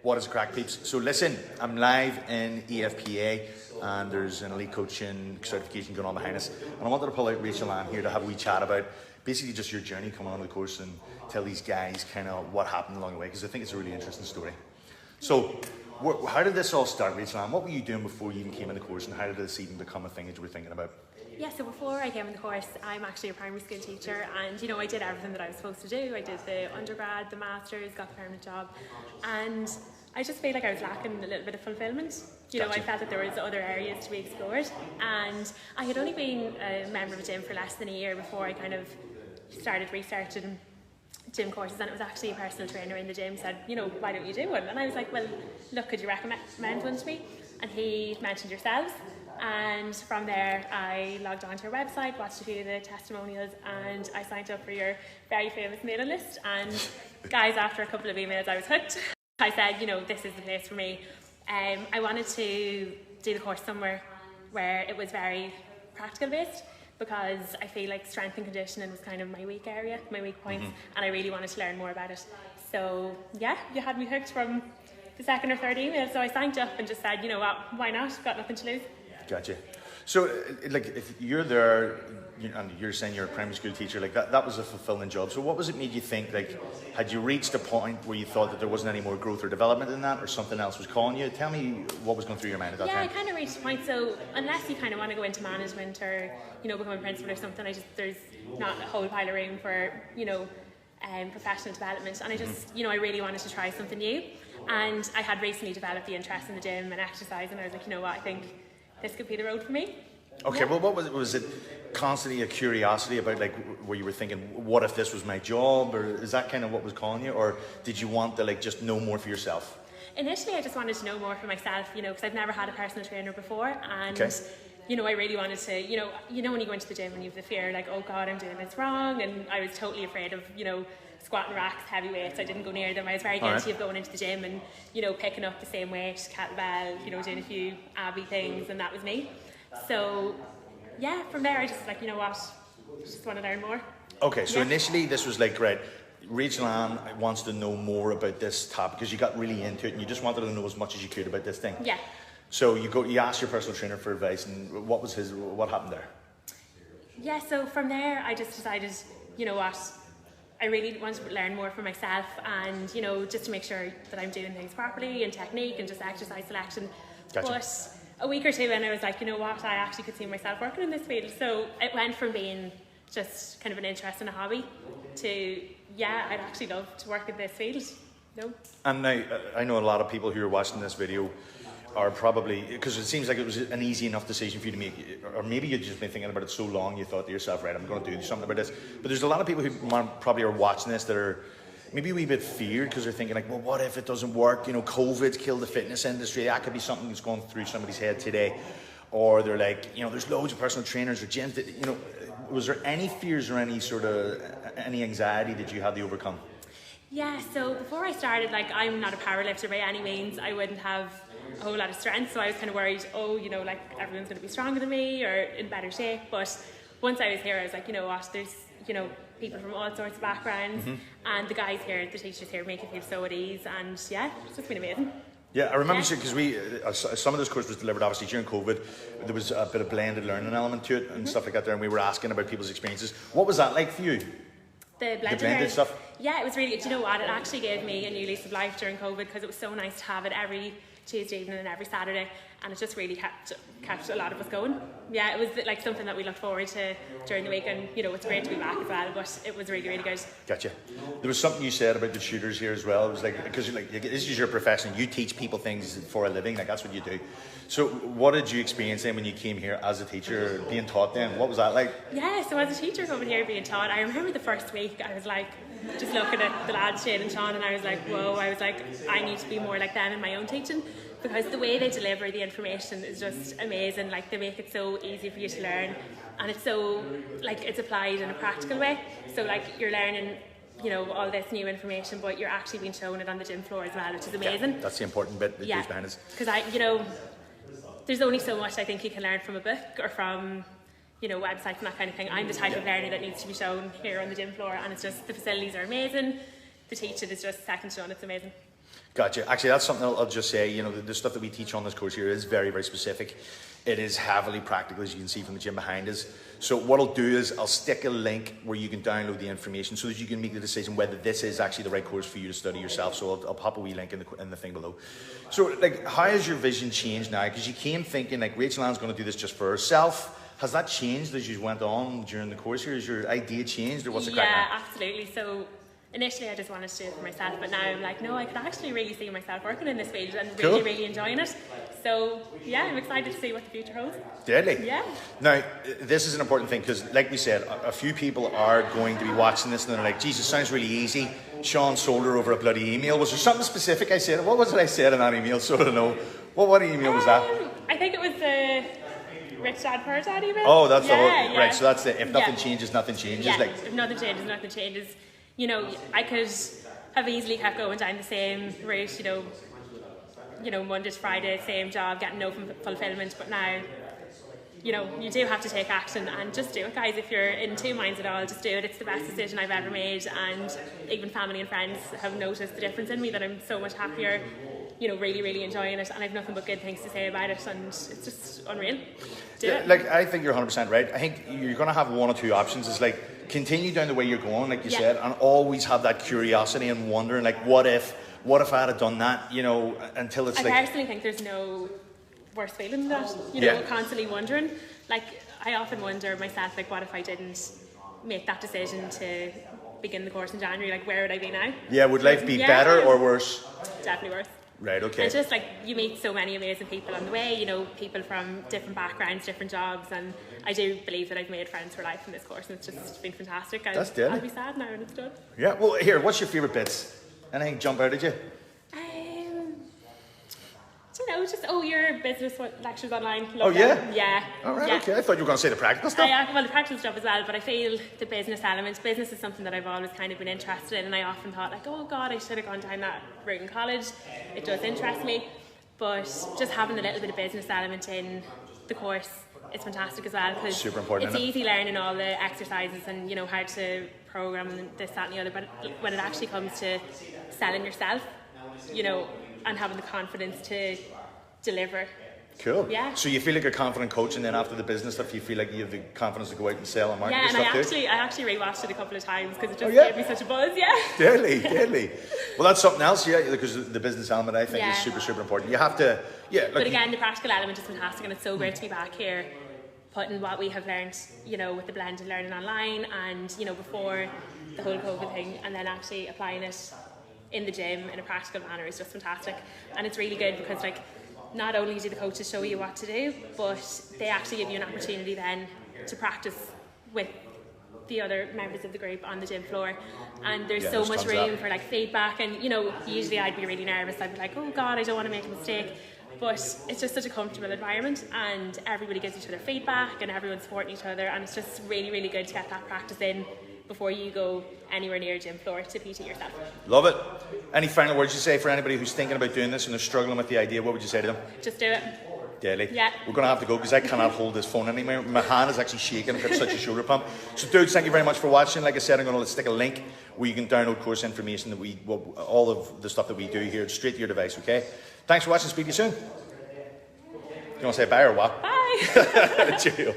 What is the crack, peeps? So listen, I'm live in EFPA and there's an elite coaching certification going on behind us. And I wanted to pull out Rachel Ann here to have a wee chat about basically just your journey coming on the course and tell these guys kind of what happened along the way, because I think it's a really interesting story. So how did this all start, Rachel Ann? What were you doing before you even came in the course, and how did this even become a thing that you were thinking about? Yeah, so before I came in the course, I'm actually a primary school teacher, and you know, I did everything that I was supposed to do. I did the undergrad, the masters, got the permanent job, and I just feel like I was lacking a little bit of fulfilment. You know, I felt that there was other areas to be explored, and I had only been a member of a gym for less than a year before I kind of started researching gym courses, and it was actually a personal trainer in the gym said, you know, why don't you do one? And I was like, well, look, could you recommend one to me? And he mentioned yourselves. And from there I logged onto your website, watched a few of the testimonials, and I signed up for your very famous mailing list. And guys, after a couple of emails I was hooked. I said, you know, this is the place for me. I wanted to do the course somewhere where it was very practical based, because I feel like strength and conditioning was kind of my weak area, my weak points, and I really wanted to learn more about it. So yeah, you had me hooked from the second or third email, so I signed up and just said, you know what, why not? Got nothing to lose. Gotcha. So, like, if you're there, and you're saying you're a primary school teacher, like that was a fulfilling job. So what was it made you think, like, had you reached a point where you thought that there wasn't any more growth or development in that, or something else was calling you? Tell me what was going through your mind at that time. Yeah, I kind of reached a point. So unless you kind of want to go into management or, you know, become a principal or something, there's not a whole pile of room for, you know, professional development. And I just, you know, I really wanted to try something new. And I had recently developed the interest in the gym and exercise, and I was like, you know what, I think this could be the road for me. Okay, yeah. Well, what was it constantly a curiosity about, like, where you were thinking, what if this was my job, or is that kind of what was calling you, or did you want to, like, just know more for yourself? Initially I just wanted to know more for myself, you know, because I've never had a personal trainer before, and you know, I really wanted to, you know when you go into the gym and you have the fear, like, oh God, I'm doing this wrong, and I was totally afraid of, you know, squatting racks, heavy weights. I didn't go near them. I was very guilty of going into the gym and, you know, picking up the same weight, kettlebell, you know, doing a few abby things, and that was me. So yeah, from there I just like, you know what, just want to learn more. Okay, so initially this was like, right, Rachel Ann wants to know more about this topic, because you got really into it and you just wanted to know as much as you could about this thing. Yeah. So you asked your personal trainer for advice, and what happened there? Yeah, so from there I just decided, you know what, I really wanted to learn more for myself, and, you know, just to make sure that I'm doing things properly, and technique and just exercise selection. Gotcha. But a week or two in, I was like, you know what, I actually could see myself working in this field. So it went from being just kind of an interest and a hobby to, yeah, I'd actually love to work in this field. No. And now, I know a lot of people who are watching this video are probably, because it seems like it was an easy enough decision for you to make, or maybe you've just been thinking about it so long you thought to yourself, right, I'm going to do something about this. But there's a lot of people who probably are watching this that are maybe a wee bit feared, because they're thinking, like, well, what if it doesn't work? You know, COVID's killed the fitness industry. That could be something that's going through somebody's head today. Or they're like, you know, there's loads of personal trainers or gyms that, you know, was there any fears or any sort of any anxiety that you had to overcome? Yeah, so before I started, like, I'm not a powerlifter by any means. I wouldn't have a whole lot of strength, so I was kind of worried, oh, you know, like, everyone's going to be stronger than me or in better shape. But once I was here, I was like, you know what, there's, you know, people from all sorts of backgrounds, and the guys here, the teachers here, make you feel so at ease, and yeah, it's just been amazing. Yeah, I remember because some of this course was delivered obviously during COVID. There was a bit of blended learning element to it and stuff like that there, and we were asking about people's experiences. What was that like for you? The blended stuff? Yeah, it was really good. Do you know what? It actually gave me a new lease of life during COVID, because it was so nice to have it every Tuesday evening and every Saturday, and it just really kept a lot of us going. Yeah, it was like something that we looked forward to during the week, and, you know, it's great to be back as well, but it was really, really good. Gotcha. There was something you said about the shooters here as well. It was like, because like, this is your profession, you teach people things for a living, like, that's what you do. So what did you experience then when you came here as a teacher, being taught then? What was that like? Yeah, so as a teacher coming here being taught, I remember the first week I was like, just looking at the lads, Shane and Sean, and I was like, whoa, I was like, I need to be more like them in my own teaching, because the way they deliver the information is just amazing. Like, they make it so easy for you to learn, and it's so, like, it's applied in a practical way. So, like, you're learning, you know, all this new information, but you're actually being shown it on the gym floor as well, which is amazing. Yeah, that's the important bit that goes behind us. Because you know, there's only so much I think you can learn from a book or from, you know, websites and that kind of thing. I'm the type of learner that needs to be shown here on the gym floor, and it's just, the facilities are amazing. The teaching is just second to none. It's amazing. Gotcha. Actually, that's something I'll just say. You know, the stuff that we teach on this course here is very, very specific. It is heavily practical, as you can see from the gym behind us. So what I'll do is I'll stick a link where you can download the information so that you can make the decision whether this is actually the right course for you to study yourself. So I'll pop a wee link in the thing below. So, like, how has your vision changed now? Because you came thinking, like, Rachel Ann's going to do this just for herself. Has that changed as you went on during the course here? Has your idea changed, or what's the crack now? Yeah, absolutely. So initially I just wanted to do it for myself, but now I'm like, no, I could actually really see myself working in this field and really, really enjoying it. So yeah, I'm excited to see what the future holds. Deadly. Yeah. Now, this is an important thing because, like we said, a few people are going to be watching this and they're like, Jesus, sounds really easy. Sean sold her over a bloody email. Was there something specific I said? What was it I said in that email? So I don't know. What email was that? I think it was the Rich Dad Poor Dad email. Oh, that's the whole, yeah. right. So that's the if nothing changes, nothing changes. Yeah. Like, If nothing changes, nothing changes. You know, I could have easily kept going down the same route. You know, Monday to Friday, same job, getting no fulfillment. But now, you know, you do have to take action and just do it, guys. If you're in two minds at all, just do it. It's the best decision I've ever made, and even family and friends have noticed the difference in me, that I'm so much happier, you know, really, really enjoying it, and I've nothing but good things to say about it, and it's just unreal. Do it. like, I think you're 100% right. I think you're going to have one or two options. It's like, continue down the way you're going, like you said, and always have that curiosity and wondering, like, what if I had done that, you know, until it's I like... personally think there's no worse feeling than that, you know, constantly wondering. Like, I often wonder myself, like, what if I didn't make that decision to begin the course in January? Like, where would I be now? Yeah, would life be better or worse? Definitely worse. Right, okay. And just like, you meet so many amazing people on the way, you know, people from different backgrounds, different jobs, and I do believe that I've made friends for life in this course, and it's just been fantastic. That's deadly. I'll be sad now when it's done. Yeah, well, here, what's your favourite bits? Anything jump out at you? Do you know, just, your business lectures online. Oh, yeah? Yeah. All right, yeah. okay. I thought you were going to say the practical stuff. Well, the practical stuff as well, but I feel the business element. Business is something that I've always kind of been interested in, and I often thought, like, oh God, I should have gone down that route in college. It does interest me, but just having a little bit of business element in the course is fantastic as well, because super important, it's isn't it? easy learning all the exercises and, you know, how to program and this, that and the other, but when it actually comes to selling yourself, you know, and having the confidence to deliver. Cool. Yeah. So you feel like you're confident coaching, then after the business stuff, you feel like you have the confidence to go out and sell and market Yeah, your and stuff I actually rewatched it a couple of times because it just yeah? gave me such a buzz. Yeah. Deadly. Well, that's something else, yeah, because the business element, I think, is super, super important. You have to, But again, the practical element is fantastic, and it's so great to be back here, putting what we have learned, you know, with the blended learning online, and, you know, before the whole COVID thing, and then actually applying it in the gym in a practical manner is just fantastic. And it's really good because, like, not only do the coaches show you what to do, but they actually give you an opportunity then to practice with the other members of the group on the gym floor, and there's so much room for, like, feedback. And, you know, usually I'd be really nervous. I'd be like, oh God, I don't want to make a mistake, but it's just such a comfortable environment, and everybody gives each other feedback and everyone's supporting each other, and it's just really, really good to get that practice in before you go anywhere near a gym floor to PT yourself. Love it. Any final words you say for anybody who's thinking about doing this and they're struggling with the idea? What would you say to them? Just do it. Deadly. Yeah. We're going to have to go because I cannot hold this phone anymore. My hand is actually shaking. I've got such a shoulder pump. So, dudes, thank you very much for watching. Like I said, I'm going to stick a link where you can download course information that all of the stuff that we do here straight to your device, okay? Thanks for watching. Speak to you soon. You want to say bye or what? Bye. Cheerio.